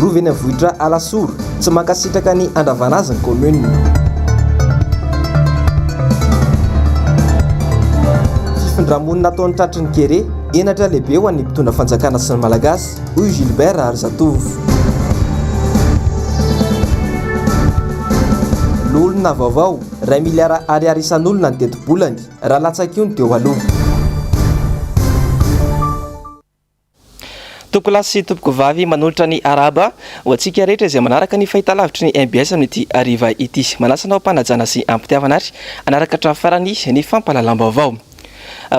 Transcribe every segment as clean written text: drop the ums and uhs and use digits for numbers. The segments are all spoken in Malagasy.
rova eny vohitra Alasoro tsy mankasitraka ny andavan'azy ny commune. Fifindramonina ataon'ny tratry ny kere enatra lehibe ho an'ny mpitondra fanjakana sy ny malagasy hoy Gilbert Arzatov. L'olona vaovao 2 miliara ariary isan'olona ny teti-bolany raha latsaka ny teo aloha. Tokolasy tompoko vavy manolotra ny araba ho antsika rehetra izay manaraka ny fahitalavitry ny MBS amin'ity ariva ity. Manasana mpanajana sy ampitiavana ary anaraka hatramin'ny farany ny fampahalalam-baovao.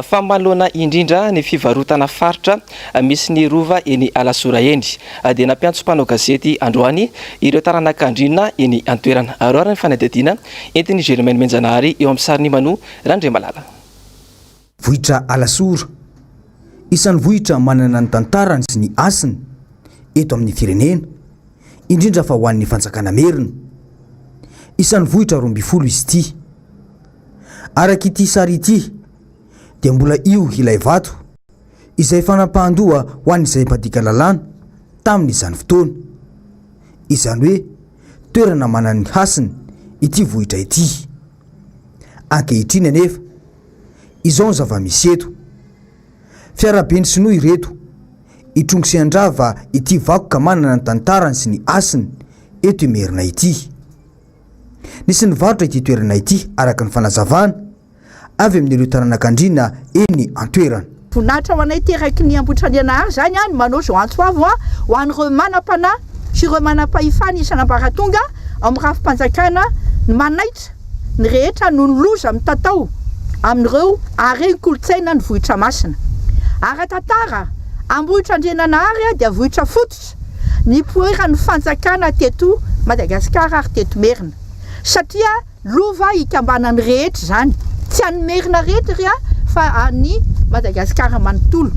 Famaloana indrindra ny fivarotana faritra misy ny rova eny Alasora eny dia nampiantso mpanao gazety androany ireo taranak'andrina eny antoerana. Aroara ny fanadihadiana entin'ny Germaine Menjanahary eo amin'ny sariny Manu Randriamalala. Vohitra Alasora isan'ny vohitra manana ny tantarany sy ny asiny eto amin'ny firenena, indrindra fa ho an'ny fanjakana merina. Isan'ny vohitra 12 izy ity. Araka ity sary ity dia mbola io ilay vato izay fanapahan-doha ho an'izay mpadika lalàna tamin'izany fotoana. Izany hoe toerana manana ny hasiny ity vohitra ity. Ankehitriny anefa izao ny zava-misy eto. Fiarabe ny sinoa ireto itrongo sy andrava ity vakoka manana ny tantarany sy ny asiny eto imerina ity. Nisy ny varotra ity toerana ity araka ny fanazavana avy amin'ireo taranak'andrina eny antoerana. Voninahitra ho anay teraky ny Ambohitrandrianahary zany any manao zao antsoavo ho an'ireo manam-panahy sy ireo manam-pahefana isan'ambaratonga amin'ny rafim-panjakana ny manaitra ny rehetra no ny loza mitatao amin'ireo areny kolotsaina ny vohitra masina. Ara-tantara Ambohitrandrianahary dia vohitra fototra ny poeran'ny fanjakana teto Madagasikara ary teto Merina satria lova ikambanany rehetra zany, tsy any Merina rehetra fa any Madagasikara manontolo.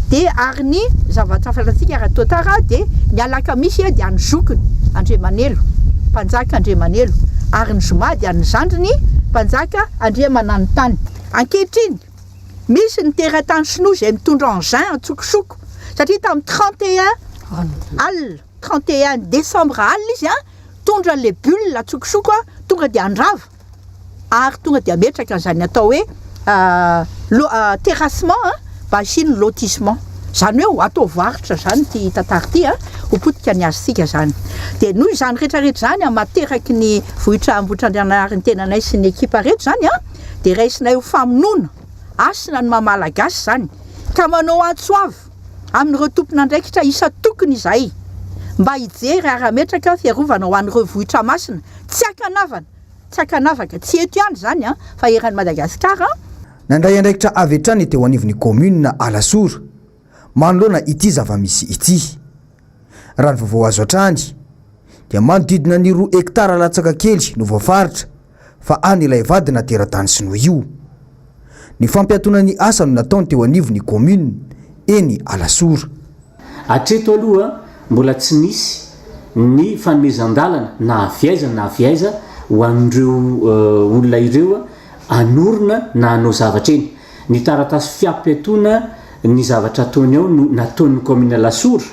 Dia ary ny zavatra fantatsika ara-tantara dia ny alakamisy dia ny zokiny Andriamanelo, mpanjaka Andriamanelo, ary ny zoma dia ny zandriny mpanjaka Andriamananitany. Ankehitriny misy ny teratany sinoa izay mitondra engin antsokosoko satria tamin'ny 31 décembre alina izy tondra le bulle atsokosoko tonga dia andrava ary tonga dia metraka an'izany atao hoe terrassement basine lotissement. Zany hoe atao varotra zany ty tantara ty ho potika ny azontsika zany. Dia noho izany rehetrarehetra zany materaky ny vohitra Ambohitrandrianahary ny tenanay sy ny ekipa rehetra zany dia raisinay ho famonoana asina ny mamalagasy zany ka manao antsoavo amin'ireo tompon'andraikitra isa tokony izay mba hijery ara-metraka fiarovana ho an'ireo vohitra masina tsy akanavaka tsy eto ihany zany fa eran'ny Madagasikara. Nandray andraikitra avy hatrany teo anivon'ny commune Alasora manoloana ity zava-misy ity. Raha ny vaovao azo hatrany dia manodidina ny 2 hektara latsaka kely no voafaritra fa any ilay vadina teratany sinoa io. Ny fampiatona ny asa no nataony teo anivon'ny commune eny Alasora. Hatreto aloha mbola tsy nisy ny fanomezan-dalana na aviaiza ho an'ireo olona ireo anorona na hanao zavatra eny. Ny taratasy fiampiatona ny zavatra ataony ao no nataon'ny commune Alasora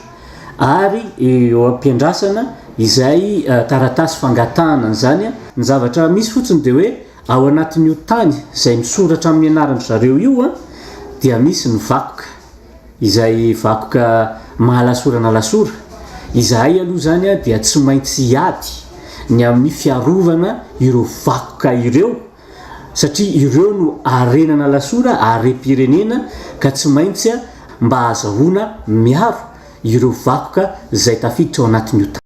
ary eo ampiandrasana izay taratasy fangatahana zany ny zavatra misy fotsiny dia hoe ao anatin'io tany izay misoratra amin'ny anaran'ny zareo io dia misy ny vakoka izay vakoka mahalasora na lasora. Izahay aloha zany dia tsy maintsy hiady ny amin'ny fiarovana ireo vakoka ireo satria ireo no arenana lasora are-pirenena ka tsy maintsy mba azahoana miaro ireo vakoka izay tafiditra ao anatin'io tany.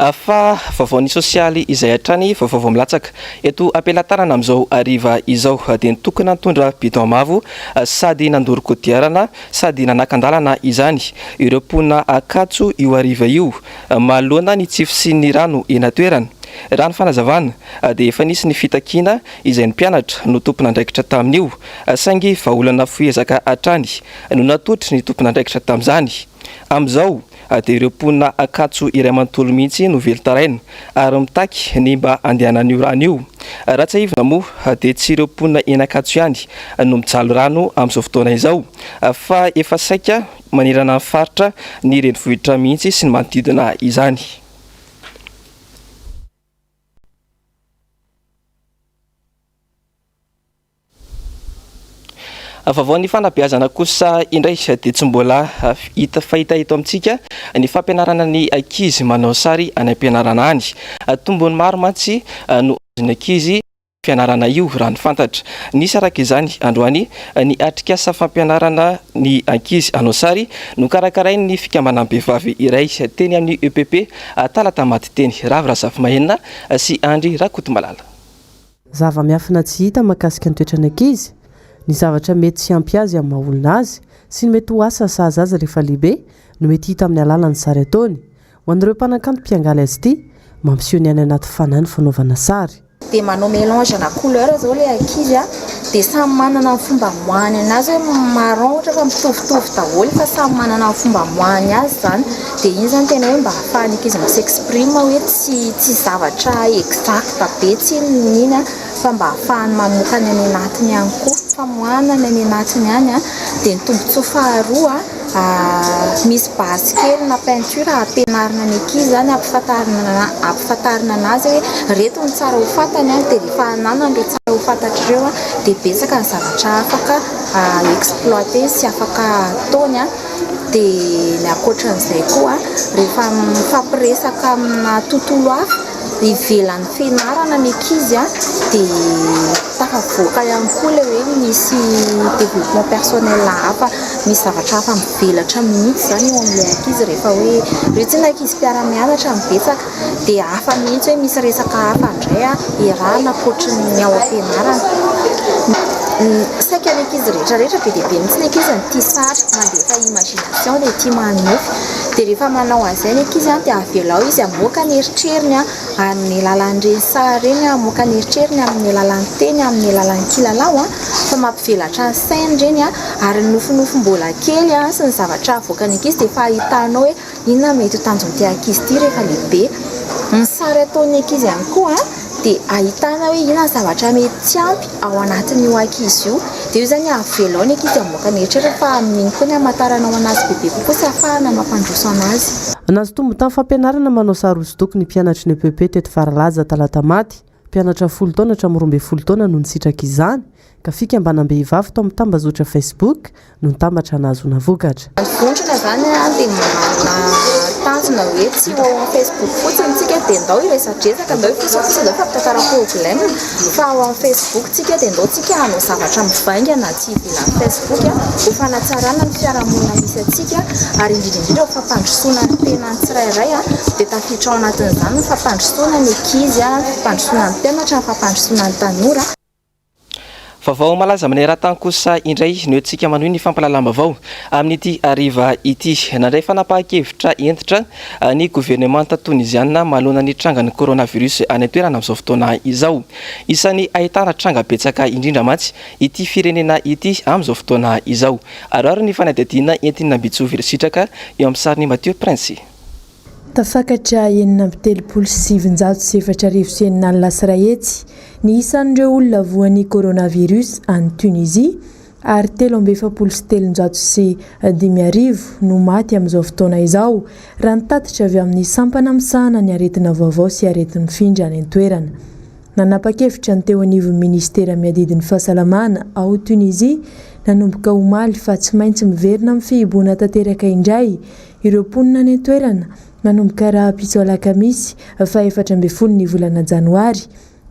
Fa vaovao ny sosialy izay hatrany vaovao milatsaka eto ampelantarana amin'izao ariva izao dia nitokony nantondra bidon mavo sady nandoro kodiarana sady nanakan-dalana izany ireo mponina akatso io ariva io manoloana ny tsifo sy ny rano eny an-toerana. Raha ny fanazavana dia efa nisy ny fitakiana izay ny mpianatra no tompon'andraikitra tamin'io saingy vahaolana foezaka hatrany no natotry ny tompon'andraikitra tamin'izany. Amin'izao dia ireo mponina akatso iray manontolo mihitsy no velotaraina ary mitaky ny mba andehanan'io rano io. Raha tsy aivina moa dia tsy ireo mponina eny akatso ihany no mijalo rano amin'izao fotoana izao fa efa saika manirana ny faritra ny renivohitra mihitsy sy ny manodidina izany. Vaovao ny fanabeazana kosa indray dia tsy mbola fahita eto amintsika ny fampianarana ny ankizy manao sary any ampianarana any. Tombony maro mantsy no azon'ny ankizy fianarana io raha ny fantatra. Nisy araka izany androany ny atrikasa fampianarana ny ankizy hanao sary no karakarainy ny fikambanam-behivavy iray teny amin'ny EPP talata matiteny Ravirazafy Mahenina sy Andry Rakotomalala. Zava-miafina tsy hita mahakasika ny toetrany ankizy, ny zavatra mety sy ampy azy amin'ny maha-olona azy sy ny mety ho asa sahaza azy rehefa lehibe no mety hita amin'ny alalan'ny sary ataony. Ho an'ireo mpanakanto mpiangaly azy ity, mampiseho ny any anaty fanahy ny fanaovana sary. Dia manao mélange na couleur zao ilay ankizy dia samy manana ny fomba moany anazy hoe marron ohatra fa mitovitovy daholo fa samy manana ny fomba moany azy zany. Dia iny zany tena hoe mba ahafahany ankizy m'exprime hoe tsy zavatra exact be tsiny iny fa mba ahafahany mamoaka ny any anatiny ihany koa, famoahana ny any anatiny any dia ny tombotsoa faharoa misy base kely na peinture ampianarina ny ankizy zany ampifantarina anazy hoe reto ny tsara ho fantany dia rehefa ananany ireo tsara ho fantatr'ireo dia betsaka ny zavatra afaka exploiter sy afaka ataony dia ny ankoatran'izay koa rehefa mifampiresaka amina tontolo hafa ivelan'ny fianarana ny ankizy dia tafavoaka ihany koa ilay hoe misy développement personnel hafa, misy zavatra hafa mivelatra mihitsy zany eo amin'ilay ankizy rehefa hoe ireo tsy ny ankizy mpiara-mianatra mibetsaka dia hafa mihitsy hoe misy resaka hafa indray iarahana ankoatran'ny ao am-pianarana. Saika ny ankizy rehetrarehetra be dia be mihitsy ny ankizy ny tia sary, mandefa imagination dia tia manofy. Dia rehefa manao an'izay ny ankizy dia avelao izy amoaka ny eritreriny amin'ny alalan'ireny sary eny, amoaka ny eritreriny amin'ny alalan'ny teny, amin'ny alalan'ny kilalao fa mampivelatra ny sainy ireny ary nofinofy mbola kely sy ny zavatra avoakany ankizy dia efa ahitanao hoe inona mety ho tanjon'ity ankizy ity rehefa lehibe. Ny sary ataon'ny ankizy ihany koa dia ahitana hoe inona ny zavatra mety tsy ampy ao anatin'io ankizy io dia io zany avelao ny ankizy amoaka ny eritreriny fa amin'iny koa ny hamantaranao anazy bebe kokoa sy ahafahana mampandroso anazy. Nazo tombo tamin'ny fampianarana manao sary hosodoko ny mpianatry ny EPP teto Varalaza talata maty. Mpianatra 10 taona hatramin'ny 12 taona no nisitraka izany ka fikambanam-behivavy tao amin'ny tambazotra Facebook no nitambatra nahazoana vokatra. Vontrona zany dia manana tanjona hoe tsy ao amin'ny Facebook fotsiny tsika dia ndao iresadresaka, ndao ifosafosa, ndao fampitantara problème fa ao amin'ny Facebook tsika dia ndao tsika hanao zavatra mivaingana tsy ivelan'ny Facebook ho fanatsarana ny fiarahamonina misy atsika ary indrindra ho fampandrosoana ny tenany tsirairay dia tafiditra ao anatin'izany ny fampandrosoana ny ankizy, fampandrosoana ny mpianatra, fampandrosoana ny tanora. Vaovao malaza maneran-tany kosa indray no antsika manohy ny fampalalam-baovao amin'ity hariva ity. Nandray fanapahan-kevitra entitra ny gouvernemanta tunisiana mahalona ny trangan'ny coronavirus any an-toerana amin'izao fotoana izao. Isan'ny ahitana tranga betsaka indrindra mantsy ity firenena ity amin'izao fotoana izao. Ary ny fanadihadiana entina Ambitsovy Sitraka eo amin'ny sariny Mathieu Prince. Tafakatra 7,7 lasiraetsy ny isan'ireo olona voan'ny coronavirus any Tunisie ary 3,7 no maty amin'izao fotoana izao raha nitatitra avy amin'ny sampana misahana ny aretina vaovao sy aretin'ny findra any an-toerana. Nanapa-kevitra ny teo anivon'ny ministera miadidin'ny fahasalamana ao Tunisie nanomboka omaly fa tsy maintsy miverina amin'ny fihiboana tanteraka indray ireo mponina any an-toerana manomboka raha pitso alakamisy fa 14 ny volana janoary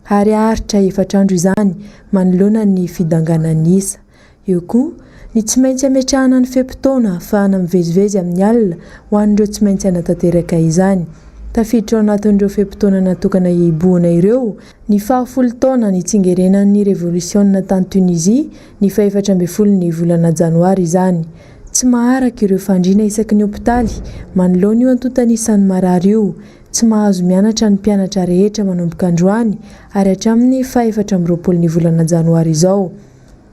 ary aharitra 4 andro izany manoloana ny fidanganan'ny isa. Eo koa ny tsy maintsy ametrahana ny feim-potoana ahafahana mivezivezy amin'ny alina ho an'ireo tsy maintsy hanatanteraka izany. Tafiditra ao anatin'ireo feim-potoana natokana hiboana ireo ny 10 taona ny tsingerenan'ny revolisiona tany Tunisie ny 14 ny volana janoary izany. Tsy maharaka ireo fandriana isaky ny hopitaly manoloana io antotana isan'ny marary io. Tsy mahazo mianatra ny mpianatra rehetra manomboka androany ary hatramin'ny 14 ny volana janoary izao.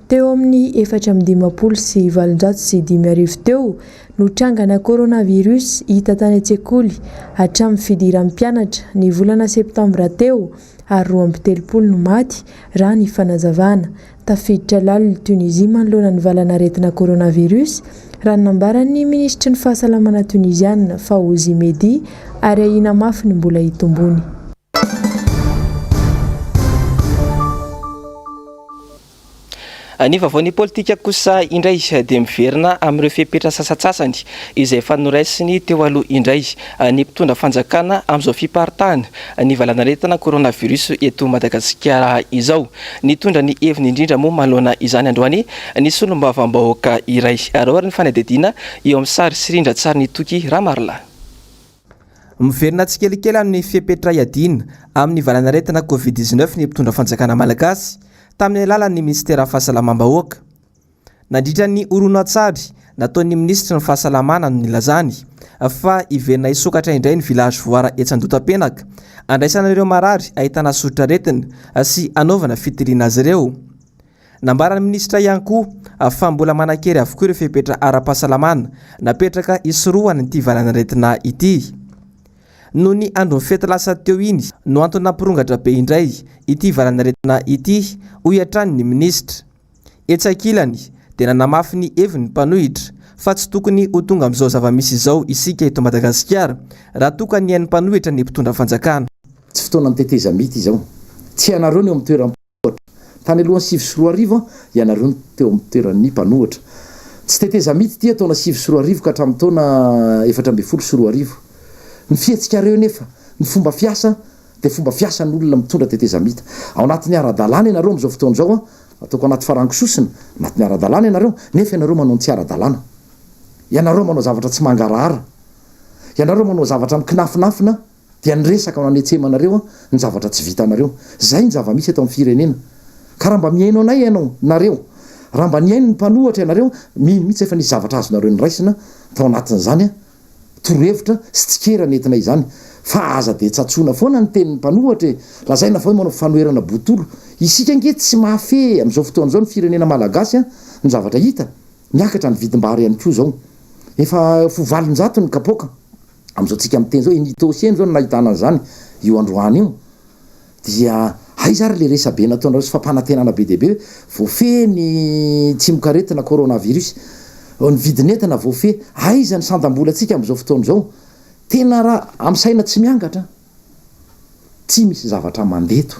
teo amin'ny 4 sy 7 sy 5 teo no trangana coronavirus hita tany an-tsekoly hatramin'ny fidiran'ny mpianatra ny volana septambra teo ary 13 no maty raha ny fanazavana. Tafiditra laliny Tunisia manoloana ny valanaretina coronavirus raha nambaran'ny ministry ny fahasalamana tunisiana Fawzi Mehdi ary ahina mafy ny mbola hitombony. Ny vavaon'ny politika kosa indray dia miverina amin'ireo fepetra sasatsasany izay efa noraisiny teo aloha indray ny mpitondra fanjakana amin'izao fiparitahana ny valanaretina coronavirus eto Madagasikara izao. Nitondra ny heviny indrindra moa manoloana izany androany ny solombavambahoaka iray ary ny fanadidina eo amin'ny sary sy rindra-tsary ny Toky Ramarla. Miverina tsikelikely amin'ny fepetra iadina amin'ny valanaretina Covid-19 ny mpitondra fanjakana malagasy tamin'ny alalan'ny ministera fahasalamam-bahoaka. Nandritra ny oronan-tsary nataon'ny ministra ny fahasalamana no nilazany fa iverina isokatra indray ny village voara Etsandotapenaka andraisana ireo marary ahitana sotra retina sy anaovana fitiriana azy ireo. Nambaran'ny ministra ihany koa fa mbola manan-kery avokoa ireo fepetra ara-pahasalamana napetraka isorohany ity valanaretina ity. No ny andro fety lasa teo iny no antony nampirongatra be indray ity valanaretina ity hoy hatrany ny ministra. Etsakilany dia nanamafy ny heviny mpanohitra fa tsy tokony ho tonga amin'izao zava-misy izao isika eto Madagasikara raha toka ny hain'ny mpanohitra ny mpitondra fanjakana. Tsy fotoana niteteza mity izao. Tsy ianareo ny eo amin'ny toerany mpanohitra. Tany alohan'ny 7 sy 4 arivo ianareo ny teo amin'ny toeran'ny mpanohitra. Tsy teteza mity ity taona 7 sy 4 arivo ka hatramin'ny taona 14 sy 4 arivo. Ny fihetsik'areo nefa ny fomba fiasa dia fomba fiasan'olona mitondra tetezamita. Ao anatin'ny ara-dalàna ianareo amin'izao fotoana izao ataoko anaty farankisosina anatin'ny ara-dalàna ianareo nefa ianareo manao tsy ara-dalàna. Ianareo manao zavatra tsy mangarahara. Ianareo manao zavatra mikinafinafina dia niresaka ao anetsemanareo ny zavatra tsy vitanareo. Zay ny zava-misy eto amin'ny firenena. Ka raha mba miaino anay ianao nareo, raha mba niaino ny mpanohatra ianareo, mihitsy efa nisy zavatra azonareo niraisina tao anatin'izany torohevitra sy tsikerana entina izany. Fa aza dia tsatsona foana ny tenin'ny mpanohatra lazaina fa hoe manao fanoherana botolo. Isika nge tsy mahafehy amin'izao fotoana izao ny firenena malagasy ny zavatra hita miakatra ny vidim-bary ihany koa zao. Efa fovalonjato ny kapoaka amin'izao tsika amin'ny teny zao initoseny zao no nahitana an'izany io androany io dia aizary le resabe nataonareo sy fampanantenana be deabe voafehy ny tsimokaretina coronavirus ny vidinetana voafehy aiza ny sandam-bola atsika amin'izao fotoana izao. Tena raha amsaina tsy miangatra tsy misy zavatra mandeto.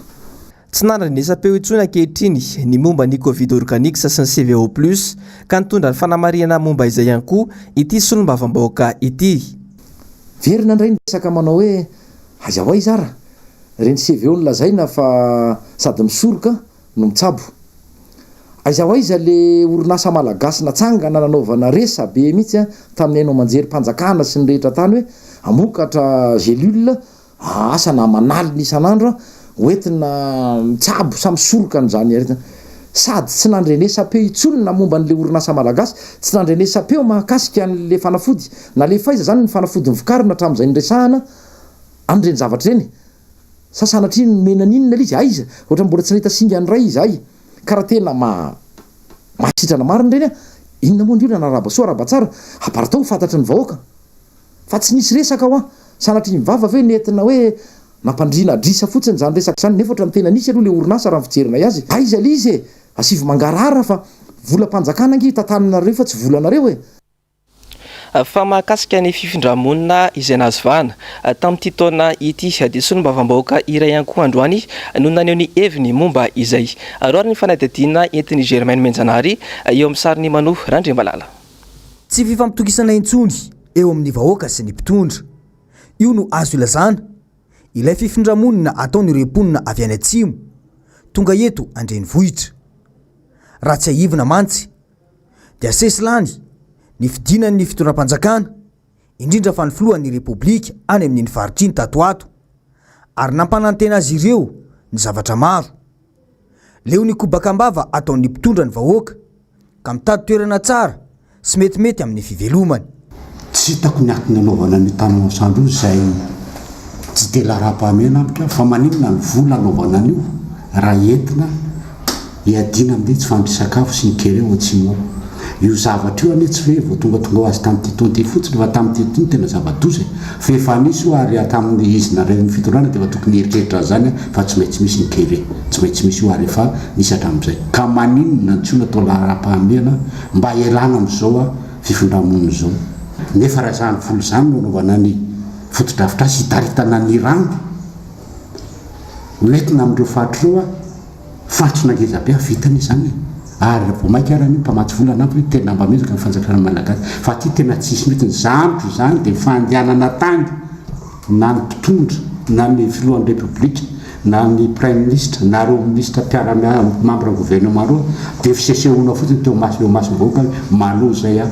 Tsy nandra ny esapeo intsony ankehitriny ny momba ny Covid organique sy ny CVO plus ka nitondra ny fanamariana momba izay ihany koa ity solombavambahoaka ity. Verina indray nisaka manao hoe aiza ho aiza ara reny CVO ny lazaina fa sady misoroka no mitsabo. Aiza ho aiza le orinasa malagasy natsangana nanaovana resa be mihitsy tamin'ny haino manjery mpanjakana sy ny rehetra tany hoe amokatra gelule asa na manaly ny isan'andro hoentina mitsabo sa misoroka n'izany aretina. Sady tsy nandrenesapeo itsony na momba n'le orinasa malagasy, tsy nandrenesapeo mahakasika n'le fanafody na le faiza zany ny fanafody nivokarina hatramin'izay nresahana an'ireny zavatra ireny. Sasanatria ny menan'inona le izy aiza ohatra mbola tsy nahita singa an'iray izy ay karaha tena mahasitrana marina ireny inona moa ny olona na raba soa raba tsara aparatao fantatry ny vahoaka fa tsy nisy resaka ho sanatria mivava ve nentina hoe nampandrina drisa fotsiny zany resaka zany nefa ohatra ny tena nisy aloha le orinasa raha fijerina azy aiza le izy asivy mangarahara fa vola mpanjakana ngy tantaninareo fa tsy volanareo fa mahakasika ny fifindramonina izay nazovana tamin'ity taona ity dia solombavambahoaka iray ihany koa androany no naneho ny heviny momba izay ary ny fanadihadiana entin'ny Germaine Menjanary eo amin'ny sariny Manoa Randriamalala. Tsy fifampitokisana intsony eo amin'ny vahoaka sy ny mpitondra. Io no azo ilazana ilay fifindramonina ataony remponina avy any atsimo tonga eto andrenivohitra. Raha tsy aivina mantsy dia sesilany ny fidinan'ny fitondram-panjakana indrindra fa ny filohan'ny repoblika any amin'ny faritriny tatoato ary nampanantena azy ireo ny zavatra maro. Leo ny kobakambava ataon'ny mpitondra ny vahoaka ka mitady toerana tsara sy metimety amin'ny fivelomany. Tsy hitako ny aky nanaovana ny tanana sandro izay tsy de laharaha-pahamena amika fa maninona ny vola anaovana an'io raha entina iadina amin'le tsy fandrisakafo sy ny kere oatsimo io zavatra io ane tsy hoe vao tongatonga ho azy tamin'ity tonty fotsiny fa tamin'ity tony tena zava-doza fa efa nisy ho ary tamin'ny izy nareny fitondrana dia efa tokony heritreritra zany fa tsy maintsy misy ny kere tsy maintsy misy ho ary efa nisy hatramin'izay ka maninona tsy ho natao lahara-pahamehana mba ialana amin'izao a fifondramonina zao nefa raha zany folo zany no anaovana ny fotodrafitra sy hitaritana ny rano nentina amin'ireo fatreo a fatrona ngeza be avitany zany ary vao mainka ara ny mpamatsy volana ampy hoe tena mba mezaka ny fanjakana malagasy fa ty tena tsisy mety ny zandro zany dia fandehanana tany na ny mpitondra na ny filohan'ny repoblika na ny prime ministre na reo ministre membre gouvernement reo dia fisesehoana fotsiny teo masom-bahoaka maloa zay a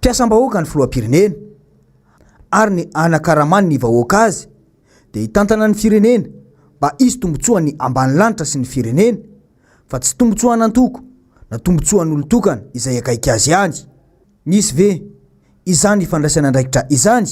mpiasam-bahoaka ny filoam-pirenena ary ny anakaramany ny vahoaka azy dia hitantana ny firenena mba izy tombotsoa ny ambany lanitra sy ny firenena fa tsy tombotsoana antoko na tombotsoan'olotokana izay akaika azy ihany nisy ve izany ifandraisana andraikitra izany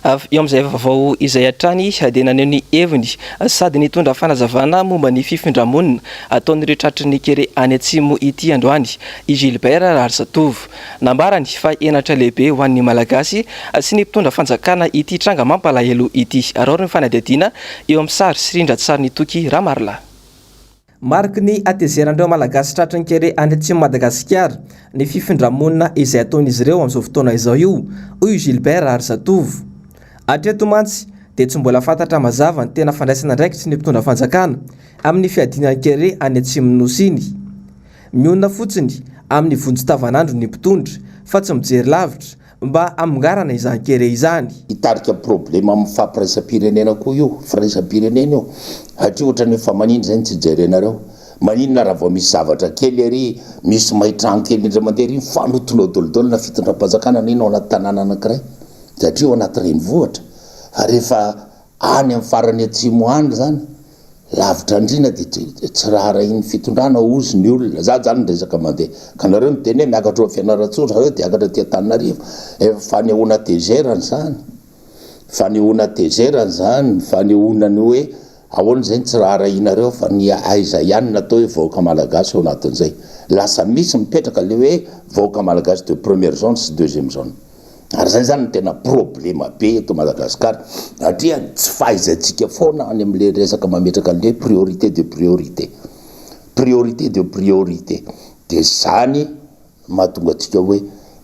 eo amin'izay vaovao izay hatrany dia naneo ny heviny sady nitondra fanazavana momba ny fifindramonina ataon'ireo tratry ny kere any atsimo ity androany i Gilbert Rarzatovo nambarany fa enatra lehibe ho an'ny malagasy sy ny mpitondra fanjakana ity tranga mampalahelo ity arao ny fanadihadiana eo amin'ny sary sy rindra-tsary ny toky Ramarla. Mariky ny atezerandreo malagasy tratry ny kere any atsimo Madagasikara ny fifindramonina izay ataon'izy ireo amin'izao fotoana izao io hoy Gilbert Rarzatovo. Atreto mantsy dia tsy mbola fantatra mazava ny tena fandraisana ndraikitry ny mpitondra fanjakana amin'ny fiadinany kere any atsimo nosiny. Mionona fotsiny amin'ny vonjy-tavanandro ny mpitondra fa tsy mijery lavitra mba amingarana izany kere izany. Hitarika problema amin'ny fampiraisam-pirenena koa io firaisam-pirenena io hatria ohatrany efa manindry zany tsy jerenareo maninona raha vao misy zavatra kely ary misy maitrano kely indray mandeha ry fanotonao dolodolona fitondram-panjakana ninao anaty tanàna anankiray satria ao anaty renivohitra ary efa any amin'ny farany atsimo any zany lavitra andrina dia tsy raha rahiny fitondrana ozy ny olona za zany resaka mandeha ka nareo miteny hoe miakatra ao Fianarantsoa zareo dia akatra tia Antananarivo efa fanehoana tezerany zany fanehoana tezerany zany fanehoanany hoe ahoana zay tsy raha rahinareo fa ny aiza ihany natao hoe vahoaka malagasy ao anatin'izay lasa misy mipetraka le hoe vahoaka malagasy de première zone sy deuxième zone ary zay zany tena problema be eto Madagasikara satria tsy fahaizantsika foana any amin'le resaka mametraka an'le priorité de priorité dia zany mahatonga atsika hoe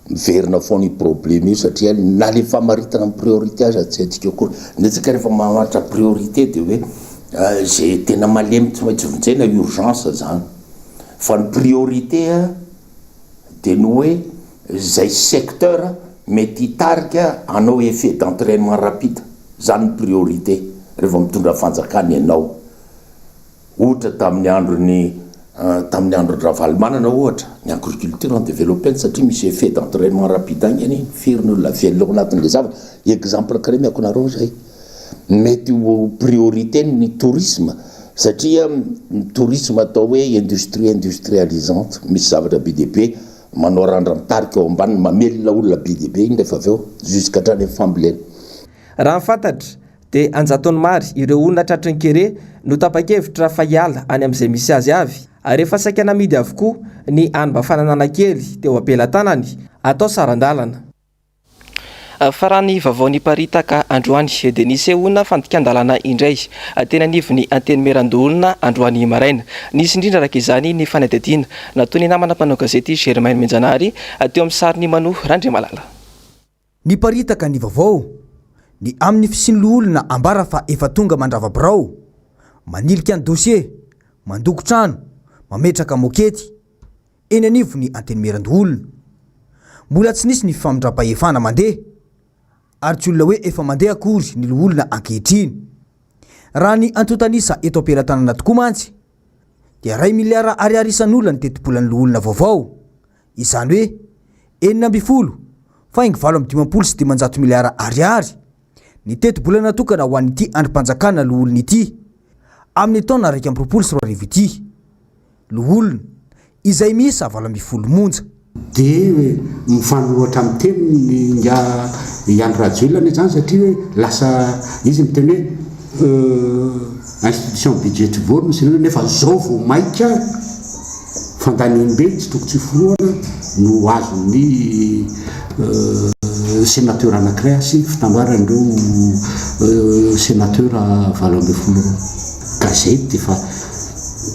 miverina foana i problème io satria na le famaritana amin'ny priorité azy tsy atsika akory netsika rehefa mamaritra priorité dia hoe zay tena malemy tsy maintsy vonjena urgence zany fa ny priorité dia ny hoe zay secteur mety hitarika anao effet d'entraînement rapide zany priorité rehefa mitondra fanjakana ianao ohatra tamin'ny androny Ravalomanana ohatra ny agriculture en développement satria misy effet d'entraînement rapide agny any firiny olona velona ao anatin'le zavatra exemple kare miako nareo zay mety ho priorité ny tourisme satria ny tourisme atao hoe industrie industrialisante misy zavatra be dia be manao randra mitarika ao ambany mamelona olona be dia be iny rehefa avy eo jusqu'à hatrany amin'ny fambolena. Raha fantatra dia anjatony mary ireo olona tratry ny kere no tapa-kevitra fa hiala any amin'izay misy azy avy ary rehefa saika namidy avokoa ny any-mba fananana kely teo ampelantanany atao sarandalana. Fa raha ny vaovaony paritaka androany dia nisy olona fandikan-dalana indray tena nivony anteny merandolona androany maraina nisy indrindra araka izany ny fanadihadiana natao ny namana mpanao gazety Germain Menjanary teo amin'ny sariny Mano Randriamalala. Ny paritaka ny vaovao ny amin'ny fisinyloholona ambara fa efa tonga mandrava-birao manilika ny dossier mandoko trano mametraka mokety eny anivo ny anteny merandoolona mbola tsy nisy ny famindram-pahefana mandeha ary tsy olona hoe efa mandeha akory ny loholona ankehitriny raha ny antotanisa eto ampelantanana tokoa mantsy dia 2 miliara ariary isan'olona ny tetibolan'ny loholona vaovao izany hoe 9 faingo 7 sy 500 miliara ariary ny tetibolana natokana ho an'ity andrim-panjakana loholona ity amin'ny taona 2024 ity loholona izay miisa 20 monja dia mifanohatra amin'ny teny Andro Rajoelina zany satria hoe lasa izy miteny hoe institution budget vorona sy nefa zao vo maika fandanimbe tsy toko tsy foroana no azony sénateur anankiray sy fitambaran'ireo sénateur valo amby folo gazety fa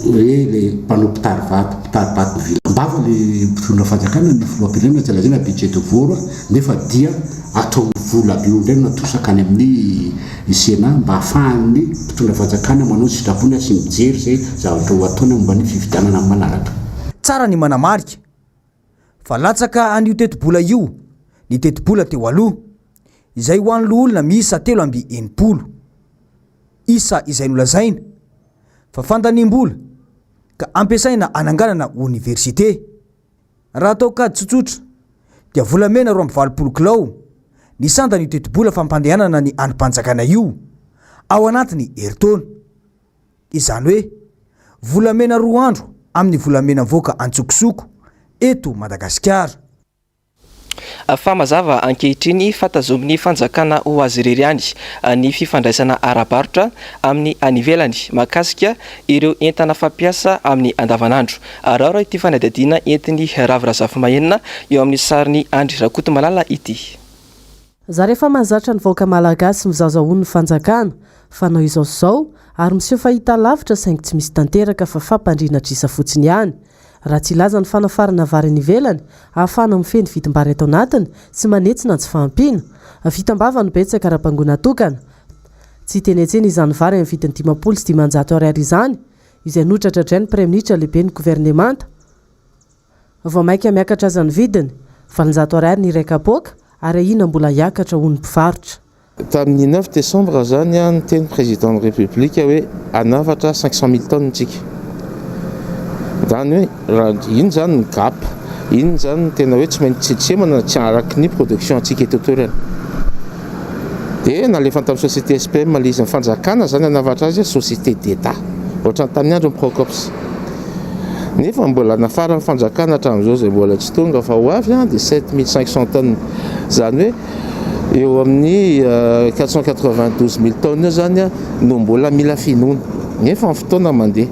hoe le mpanao pitarivato vilam-bava le mpitondra fanjakana ny filoam-pirenena tsy lazana budget voro nefa dia atao vola be indray natosaka any amin'ny Sénat mba ahafahan'ny mpitondra fanjakana manao sitrapony sy mijery zay zavatra ho ataony momba ny fividianana amin'ny manaraka. Tsara ny manamarika fa latsaka an'io teti-bola io ny teti-bola teo aloha izay ho an'lo olona miisa 380 isa izay nolazaina fa fandanim-bola ka ampiasaina ananganana université raha atao kady tsotsotra dia volamena 20 kilao ny sandany io teti-bola fampandehanana ny animpanjakana io ao anatiny heritaona izany hoe volamena 2 andro amin'ny volamena mivoaka antsokosoko eto Madagasikara. Fa mazava ankehitriny fatazomin'ny fanjakana ho azy irery any ny fifandraisana ara-barotra amin'ny anivelany mahakasika ireo entana fampiasa amin'ny andavanandro. Raha ity fanadadiana entiny Ravirazafy Mahenina eo amin'ny sarin'ny Andry Rakotomalala ity. Za rehefa mahazatra ny vahoaka malagasy mizazahoany ny fanjakana fanao izao sy izao ary miseho fahita lavitra saingy tsy misy tanteraka fa fampandriana trisa fotsiny ihany. Raha tsy ilaza ny fanafarana vary ny velany ahafana mifeny vitim-bary ato anatiny sy manetsina tsy fahampiana vitambava no betsaka raha-pangona tokana tsy tenetsena izany vary amin'ny vidiny 500 sy 500 ariary izany izay notratradrainy Premier Ministre lehibe ny gouvernemanta vao maika miakatra azy ny vidiny 700 ariary ny iray kapoaka ary ahina mbola hiakatra ho ny mpivarotra. Tamin'ny 9 décembre zany ny teny président de république hoe anavatra 500 000 tonnes tsika. Zany hoe iny zany ny gap, iny zany tena hoe tsy maintsy tsemana tsy araky ny production antsika eto toerana. Dia nalefa tamin'ny société SPM le izy ny fanjakana zany anavatra azy société d'État. Ohatrany tamin'ny andro Procops. Nefa mbola nafara ny fanjakana hatramin'izao zay mbola tsy tonga fa ho avy dia 7500 tonnes zany hoe eo amin'ny 492 000 tonnes zany no mbola mila finoana. Nefa ny fotoana mandeha.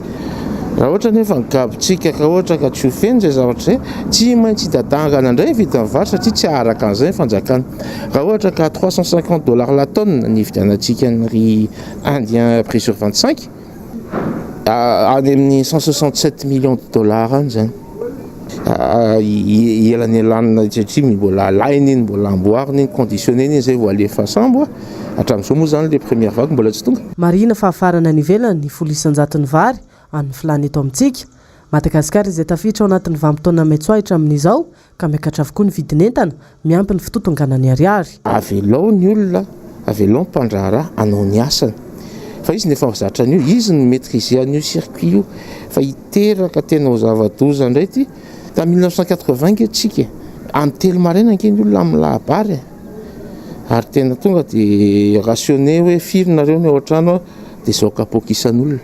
Raha ohatra nefa ny gabontsika ka ohatra ka tsy ho feno zay zavatra zay tsy maintsy dadangana indray vita ny vary satria tsy araka an'izay fanjakana. Raha ohatra ka $350 la tonne ny vidianantsika ny indien prix sur 25 any amin'ny 167 millions de dollars any zany. Elany elanina satria mbola alainy iny mbola amboariny iny conditionné iny zay vao alefa sambo hatramin'izao moa zany le première vague mbola tsy tonga. Marina fahafarana ny ivelany ny 100 vary any filany eto amintsika. Madagasikara izay tafiditra ao anatin'ny vanim-potoana maitsoahitra amin'izao ka miakatra avokoa ny vidin'entana miampy ny fitotonganany ariary. Avelao ny olona, avelao ny mpandraharaha anao ny asany. Fa izy nefa zatra an'io, izy ny maîtriser an'io circuit io fa hiteraka tena ho zava-doza indray ty. Tamin'ny 1980 antsika amin'ny telo maraina ankeny olona amin'ny lahabary ary tena tonga dia rationné hoe firy nareo ny ao an-trano dia zao kapokisan'olona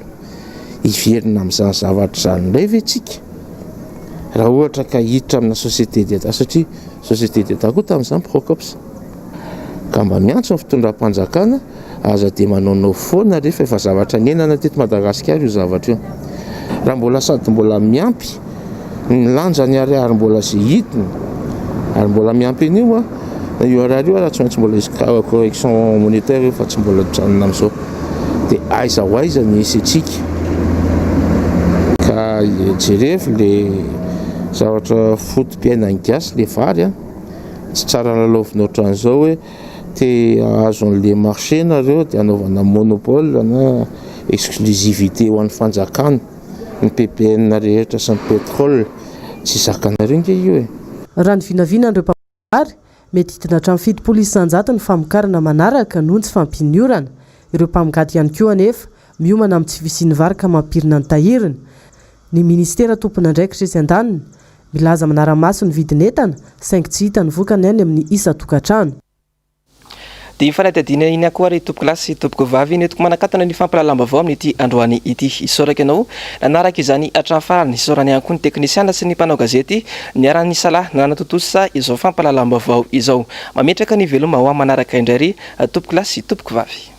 hiverina amin'izany zavatra zany indray ve tsika raha ohatra ka hiditra amina société d'État satria société d'État koa tamin'izany Procops ka mba miantso ny fitondram-panjakana aza dia manaonao foana rehefa efa zavatra nenana teto Madagasikara io zavatra io raha mbola sady mbola miampy ny lanja ny ariary mbola sy hitiny ary mbola miampy an'io io ariary io raha tsy maintsy mbola izy correction monétaire io fa tsy mbola tranona amin'izao dia aiza ho aiza ny isy antsika ka jerefy le zavatra fotom-piainany gasy le vary tsy tsara lalaovinao ohatran'izao hoe te azo an'le marché nareo dia anaovana monopole na exclusivité ho an'ny fanjakana ny PPN rehetra sy ny pétrole tsy zakanareo nge io e. Raha ny vinavina andreo mpamokary mety hitina hatramin'ny 700 ny famokarana manaraka noho ny tsy fampiniorana. Ireo mpamokady ihany koa anefa miomana amin'ny tsy visian'ny vary ka mampirina ny tahiriny. Ny ministera tompona andraikitra sy andaniny milaza manara-maso ny vidin'entana saingy tsy hita ny vokany any amin'ny isa tokantrano. Dia fanadihadiana iny akoa ry tompoko lahy sy tompoko vavy netiko manakatana ny fampalalam-baovao amin'ity androany ity isoraka ianao nanaraka izany hatramin'ny farany isorany ihany koa ny teknisiana sy ny mpanao gazety niarany salahy nanatotosa izao fampalalam-baovao izao mametraka ny veloma ho manaraka indray ry tompoko lahy sy tompoko vavy.